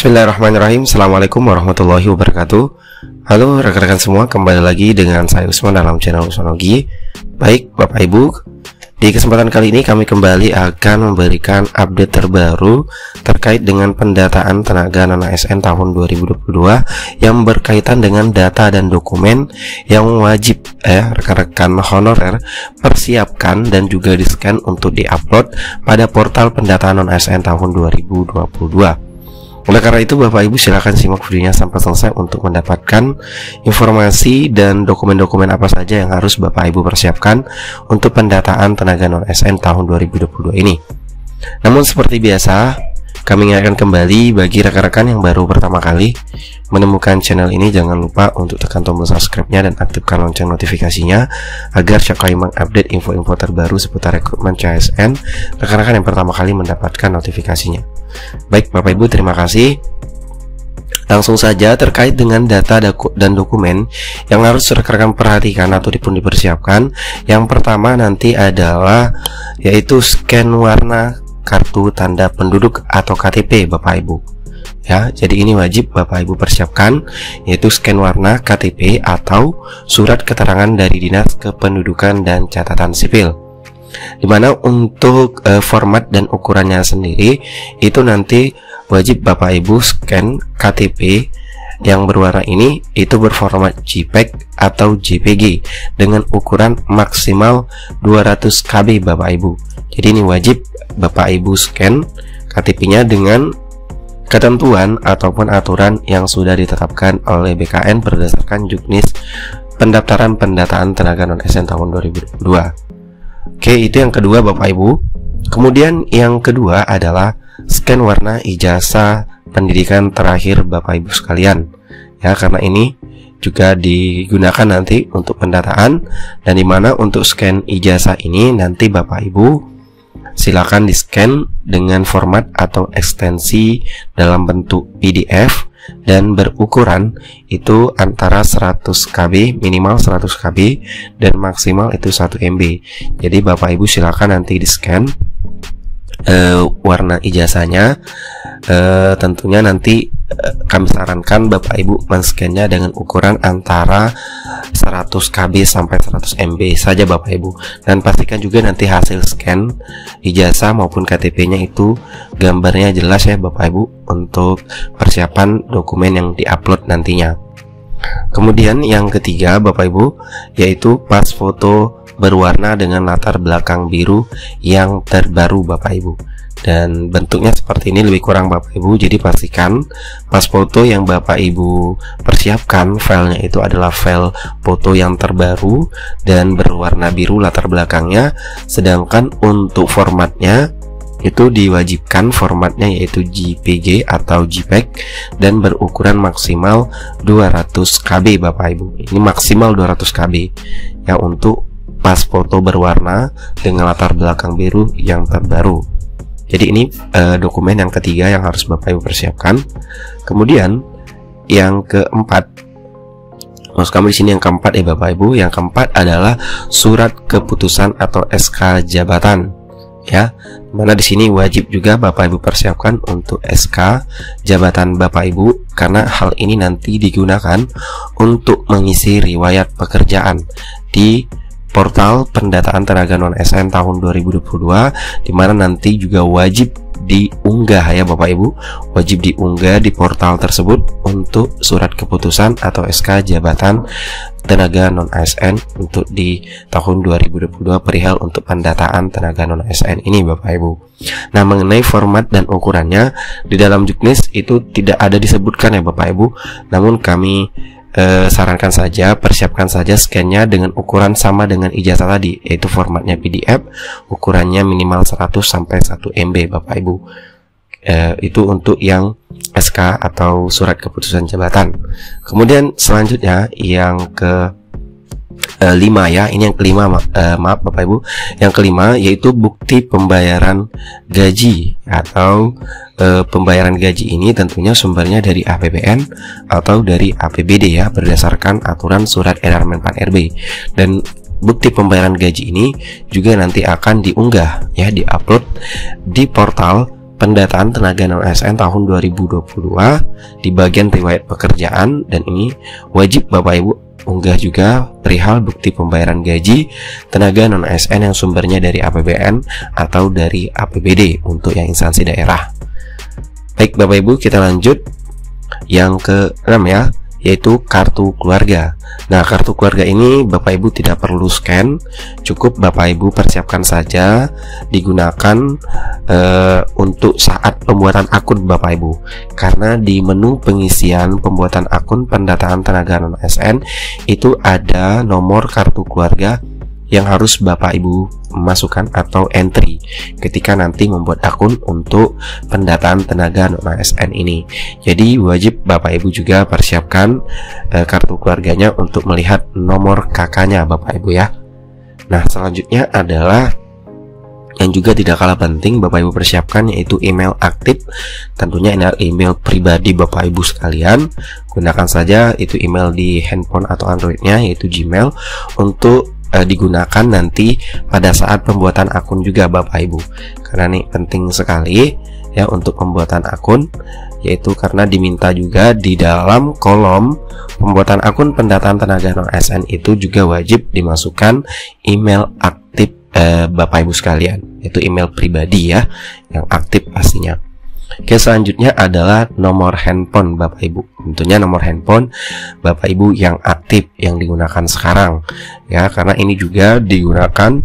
Bismillahirrahmanirrahim. Assalamualaikum warahmatullahi wabarakatuh. Halo rekan-rekan semua, kembali lagi dengan saya Usman dalam channel Usmanogi. Baik Bapak Ibu, di kesempatan kali ini kami kembali akan memberikan update terbaru terkait dengan pendataan tenaga non-ASN tahun 2022 yang berkaitan dengan data dan dokumen yang wajib rekan-rekan honorer persiapkan dan juga di-scan untuk di-upload pada portal pendataan non-ASN tahun 2022. Oleh karena itu Bapak Ibu silakan simak videonya sampai selesai untuk mendapatkan informasi dan dokumen-dokumen apa saja yang harus Bapak Ibu persiapkan untuk pendataan tenaga non-ASN tahun 2022 ini. Namun seperti biasa, kami ingatkan kembali bagi rekan-rekan yang baru pertama kali menemukan channel ini, jangan lupa untuk tekan tombol subscribe-nya dan aktifkan lonceng notifikasinya agar siap kali mengupdate info-info terbaru seputar rekrutmen CASN rekan-rekan yang pertama kali mendapatkan notifikasinya. Baik Bapak Ibu, terima kasih. Langsung saja terkait dengan data dan dokumen yang harus rekan-rekan perhatikan atau dipersiapkan. Yang pertama nanti adalah yaitu scan warna kartu tanda penduduk atau KTP Bapak Ibu. Ya, jadi ini wajib Bapak Ibu persiapkan, yaitu scan warna KTP atau surat keterangan dari Dinas Kependudukan dan Catatan Sipil. Dimana untuk format dan ukurannya sendiri itu nanti wajib Bapak Ibu scan KTP yang berwarna ini itu berformat JPEG atau JPG dengan ukuran maksimal 200 KB Bapak Ibu. Jadi ini wajib Bapak Ibu scan KTP-nya dengan ketentuan ataupun aturan yang sudah ditetapkan oleh BKN berdasarkan juknis pendaftaran pendataan tenaga non-ASN tahun 2022. Oke, itu yang kedua Bapak Ibu. Kemudian yang kedua adalah scan warna ijazah pendidikan terakhir Bapak Ibu sekalian. Ya, karena ini juga digunakan nanti untuk pendataan, dan dimana untuk scan ijazah ini nanti Bapak Ibu silakan di-scan dengan format atau ekstensi dalam bentuk PDF dan berukuran itu antara 100 KB, minimal 100 KB dan maksimal itu 1 MB. Jadi Bapak Ibu silakan nanti di-scan warna ijazahnya. Tentunya nanti kami sarankan Bapak Ibu men-scan-nya dengan ukuran antara 100 KB sampai 100 MB saja Bapak Ibu, dan pastikan juga nanti hasil scan ijazah maupun KTP-nya itu gambarnya jelas ya Bapak Ibu untuk persiapan dokumen yang diupload nantinya. Kemudian yang ketiga Bapak Ibu yaitu pas foto berwarna dengan latar belakang biru yang terbaru Bapak Ibu, dan bentuknya seperti ini lebih kurang Bapak Ibu. Jadi pastikan pas foto yang Bapak Ibu persiapkan filenya itu adalah file foto yang terbaru dan berwarna biru latar belakangnya, sedangkan untuk formatnya itu diwajibkan formatnya yaitu JPG atau JPEG dan berukuran maksimal 200 KB Bapak Ibu. Ini maksimal 200 KB ya untuk pas foto berwarna dengan latar belakang biru yang terbaru. Jadi ini dokumen yang ketiga yang harus Bapak Ibu persiapkan. Kemudian yang keempat, maksud kami di sini yang keempat ya Bapak Ibu. Yang keempat adalah surat keputusan atau SK jabatan. Ya, mana di sini wajib juga Bapak Ibu persiapkan untuk SK jabatan Bapak Ibu, karena hal ini nanti digunakan untuk mengisi riwayat pekerjaan di portal pendataan tenaga non-ASN tahun 2022, dimana nanti juga wajib diunggah ya Bapak Ibu, wajib diunggah di portal tersebut untuk surat keputusan atau SK jabatan tenaga non-ASN untuk di tahun 2022 perihal untuk pendataan tenaga non-ASN ini Bapak Ibu. Nah, mengenai format dan ukurannya di dalam juknis itu tidak ada disebutkan ya Bapak Ibu, namun kami sarankan saja persiapkan saja scan-nya dengan ukuran sama dengan ijazah tadi, yaitu formatnya PDF, ukurannya minimal 100 sampai 1 MB Bapak Ibu. Itu untuk yang SK atau surat keputusan jabatan. Kemudian selanjutnya yang ke 5 ya, ini yang kelima maaf Bapak Ibu. Yang kelima yaitu bukti pembayaran gaji atau pembayaran gaji ini tentunya sumbernya dari APBN atau dari APBD ya, berdasarkan aturan surat edaran Menpan RB. Dan bukti pembayaran gaji ini juga nanti akan diunggah ya, diupload di portal pendataan tenaga non-ASN tahun 2022 di bagian riwayat pekerjaan, dan ini wajib Bapak Ibu unggah juga perihal bukti pembayaran gaji tenaga non-ASN yang sumbernya dari APBN atau dari APBD untuk yang instansi daerah. Baik Bapak Ibu, kita lanjut yang ke-6 ya, yaitu kartu keluarga. Nah, kartu keluarga ini Bapak Ibu tidak perlu scan, cukup Bapak Ibu persiapkan saja, digunakan untuk saat pembuatan akun Bapak Ibu. Karena di menu pengisian pembuatan akun pendataan tenaga non-ASN itu ada nomor kartu keluarga yang harus Bapak Ibu masukkan atau entry ketika nanti membuat akun untuk pendataan tenaga non-ASN ini. Jadi wajib Bapak Ibu juga persiapkan kartu keluarganya untuk melihat nomor KK-nya Bapak Ibu ya. Nah, selanjutnya adalah yang juga tidak kalah penting Bapak Ibu persiapkan, yaitu email aktif. Tentunya email pribadi Bapak Ibu sekalian. Gunakan saja itu email di handphone atau Androidnya, yaitu Gmail, untuk digunakan nanti pada saat pembuatan akun juga Bapak Ibu. Karena ini penting sekali ya untuk pembuatan akun, yaitu karena diminta juga di dalam kolom pembuatan akun pendataan tenaga non-ASN itu juga wajib dimasukkan email aktif Bapak Ibu sekalian, yaitu email pribadi ya yang aktif pastinya. Oke, selanjutnya adalah nomor handphone Bapak Ibu. Tentunya nomor handphone Bapak Ibu yang aktif yang digunakan sekarang ya, karena ini juga digunakan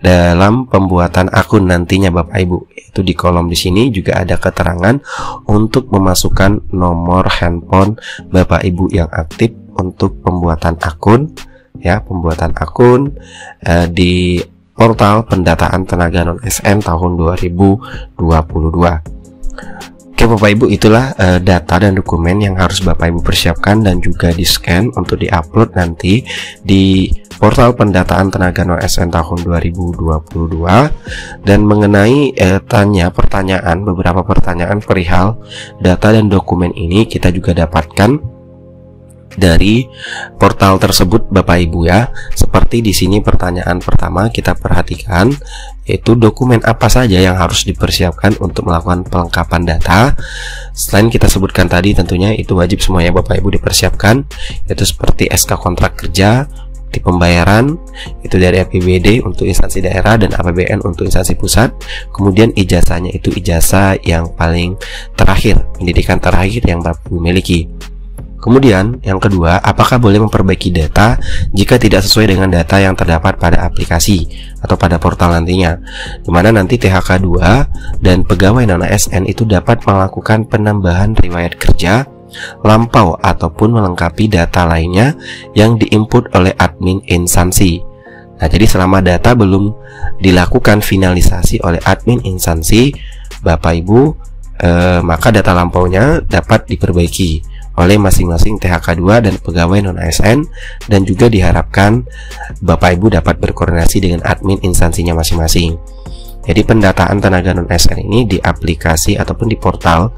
dalam pembuatan akun nantinya Bapak Ibu. Itu di kolom di sini juga ada keterangan untuk memasukkan nomor handphone Bapak Ibu yang aktif untuk pembuatan akun ya, pembuatan akun di portal pendataan tenaga non-ASN tahun 2022. Oke Bapak Ibu, itulah data dan dokumen yang harus Bapak Ibu persiapkan dan juga di scan untuk diupload nanti di portal pendataan tenaga non-ASN tahun 2022. Dan mengenai beberapa pertanyaan perihal data dan dokumen ini kita juga dapatkan dari portal tersebut Bapak Ibu ya. Seperti di sini pertanyaan pertama kita perhatikan, yaitu dokumen apa saja yang harus dipersiapkan untuk melakukan pelengkapan data. Selain kita sebutkan tadi, tentunya itu wajib semuanya Bapak Ibu dipersiapkan, yaitu seperti SK kontrak kerja, bukti pembayaran itu dari APBD untuk instansi daerah dan APBN untuk instansi pusat. Kemudian ijazahnya itu ijazah yang paling terakhir, pendidikan terakhir yang Bapak Ibu miliki. Kemudian yang kedua, apakah boleh memperbaiki data jika tidak sesuai dengan data yang terdapat pada aplikasi atau pada portal nantinya, dimana nanti THK 2 dan pegawai non-ASN itu dapat melakukan penambahan riwayat kerja, lampau ataupun melengkapi data lainnya yang diinput oleh admin instansi. Nah, jadi selama data belum dilakukan finalisasi oleh admin instansi Bapak Ibu, maka data lampaunya dapat diperbaiki oleh masing-masing THK 2 dan pegawai non-ASN, dan juga diharapkan Bapak Ibu dapat berkoordinasi dengan admin instansinya masing-masing. Jadi pendataan tenaga non-ASN ini di aplikasi ataupun di portal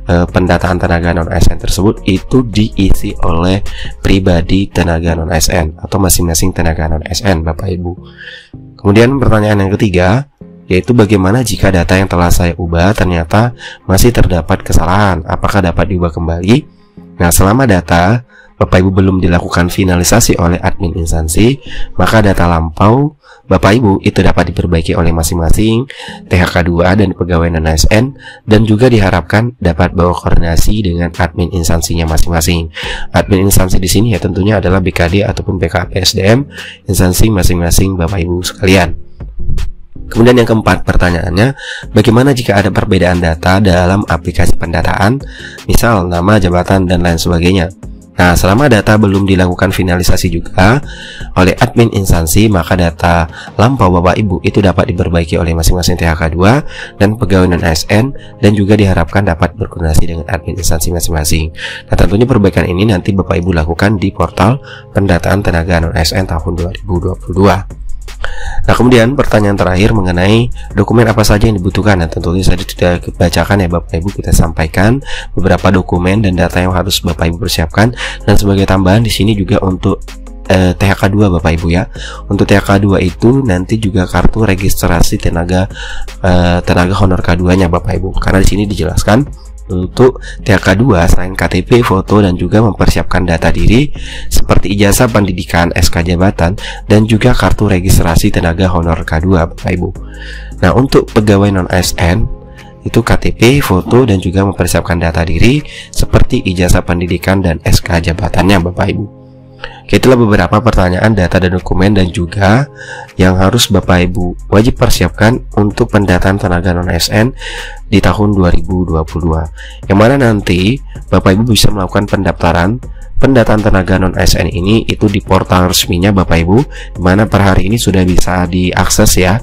pendataan tenaga non-ASN tersebut itu diisi oleh pribadi tenaga non-ASN atau masing-masing tenaga non-ASN Bapak Ibu. Kemudian pertanyaan yang ketiga, yaitu bagaimana jika data yang telah saya ubah ternyata masih terdapat kesalahan, apakah dapat diubah kembali? Nah, selama data Bapak Ibu belum dilakukan finalisasi oleh admin instansi, maka data lampau Bapak Ibu itu dapat diperbaiki oleh masing-masing THK 2 dan pegawai non-ASN, dan juga diharapkan dapat bawa koordinasi dengan admin instansinya masing-masing. Admin instansi di sini ya tentunya adalah BKD ataupun BKPSDM instansi masing-masing Bapak Ibu sekalian. Kemudian yang keempat pertanyaannya, bagaimana jika ada perbedaan data dalam aplikasi pendataan, misal nama, jabatan, dan lain sebagainya. Nah, selama data belum dilakukan finalisasi juga oleh admin instansi, maka data lampau Bapak Ibu itu dapat diperbaiki oleh masing-masing THK 2 dan pegawai non-ASN, dan juga diharapkan dapat berkoordinasi dengan admin instansi masing-masing. Nah, tentunya perbaikan ini nanti Bapak Ibu lakukan di portal pendataan tenaga non-ASN tahun 2022. Nah, kemudian pertanyaan terakhir mengenai dokumen apa saja yang dibutuhkan. Nah, tentunya saya tidak bacakan ya Bapak Ibu, kita sampaikan beberapa dokumen dan data yang harus Bapak Ibu persiapkan. Dan sebagai tambahan di sini juga untuk THK2 Bapak Ibu ya. Untuk THK2 itu nanti juga kartu registrasi tenaga honor K2-nya Bapak Ibu. Karena di sini dijelaskan untuk THK2 selain KTP, foto, dan juga mempersiapkan data diri seperti ijazah pendidikan, SK jabatan, dan juga kartu registrasi tenaga honor K2 Bapak Ibu. Nah, untuk pegawai non-ASN itu KTP, foto, dan juga mempersiapkan data diri seperti ijazah pendidikan dan SK jabatannya Bapak Ibu. Oke, itulah beberapa pertanyaan data dan dokumen dan juga yang harus Bapak Ibu wajib persiapkan untuk pendataan tenaga non-ASN di tahun 2022. Yang mana nanti Bapak Ibu bisa melakukan pendataan tenaga non-ASN ini itu di portal resminya Bapak Ibu, di mana per hari ini sudah bisa diakses ya.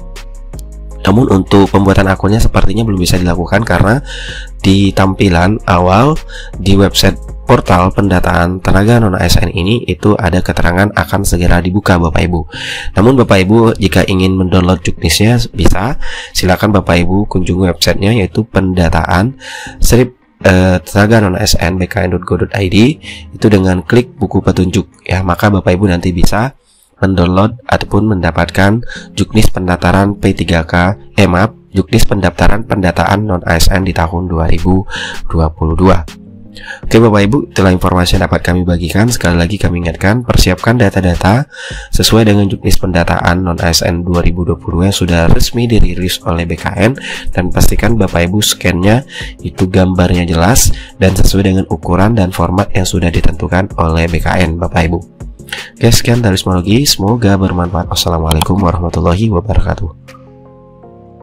Namun untuk pembuatan akunnya sepertinya belum bisa dilakukan karena di tampilan awal di website portal pendataan tenaga non-ASN ini itu ada keterangan akan segera dibuka Bapak Ibu. Namun Bapak Ibu jika ingin mendownload juknisnya bisa, silakan Bapak Ibu kunjungi websitenya yaitu pendataan tenaga non-ASN bkn.go.id, itu dengan klik buku petunjuk ya, maka Bapak Ibu nanti bisa mendownload ataupun mendapatkan juknis pendaftaran P3K juknis pendaftaran pendataan non-ASN di tahun 2022. Oke Bapak Ibu, itulah informasi yang dapat kami bagikan. Sekali lagi kami ingatkan, persiapkan data-data sesuai dengan juknis pendataan non-ASN 2020 yang sudah resmi dirilis oleh BKN, dan pastikan Bapak Ibu scan-nya itu gambarnya jelas dan sesuai dengan ukuran dan format yang sudah ditentukan oleh BKN Bapak Ibu. Oke, sekian dari Semoga bermanfaat. Wassalamualaikum warahmatullahi wabarakatuh.